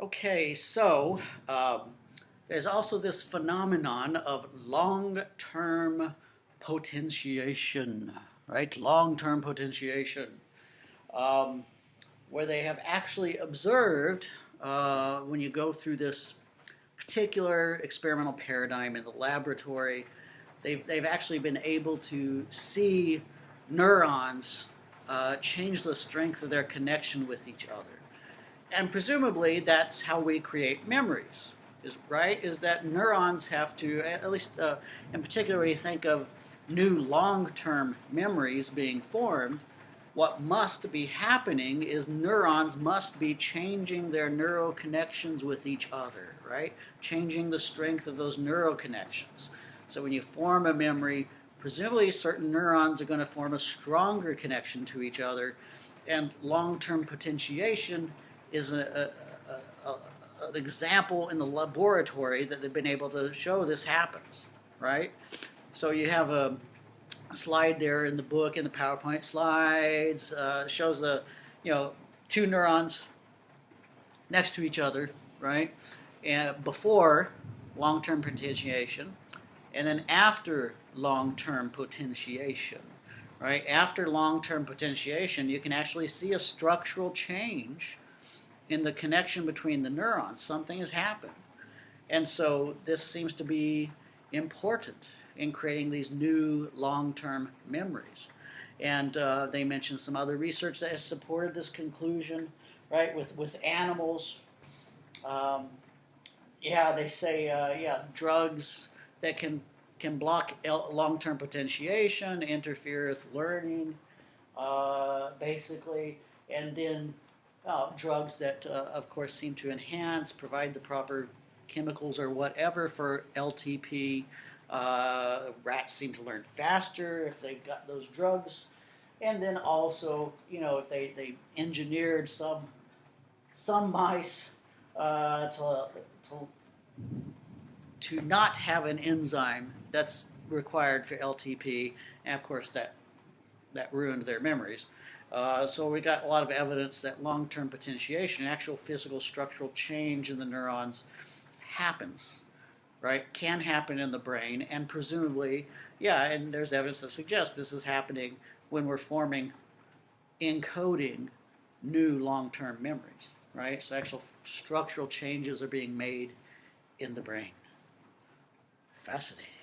Okay, so there's also this phenomenon of long-term potentiation, right? Long-term potentiation, um, where they have actually observed when you go through this particular experimental paradigm in the laboratory, they've actually been able to see neurons change the strength of their connection with each other. And presumably that's how we create memories, is that neurons have to, at least in particular when you think of new long-term memories being formed, what must be happening is neurons must be changing their neural connections with each other, right? Changing the strength of those neural connections. So when you form a memory, presumably certain neurons are going to form a stronger connection to each other, and long-term potentiation is an example in the laboratory that they've been able to show this happens, right? So you have a slide there in the book, in the PowerPoint slides, shows two neurons next to each other, right? And before long-term potentiation, and then after long-term potentiation, right? After long-term potentiation, you can actually see a structural change in the connection between the neurons. Something has happened. And so this seems to be important in creating these new long-term memories. And they mentioned some other research that has supported this conclusion, right, with animals. They say, drugs that can block long-term potentiation, interfere with learning, basically, and then drugs that, of course, seem to enhance, provide the proper chemicals or whatever for LTP. Rats seem to learn faster if they got those drugs. And then also, if they engineered some mice to not have an enzyme that's required for LTP, and of course that ruined their memories. So we got a lot of evidence that long-term potentiation, actual physical structural change in the neurons, happens, right? Can happen in the brain, and presumably, and there's evidence that suggests this is happening when we're encoding new long-term memories, right? So actual structural changes are being made in the brain. Fascinating.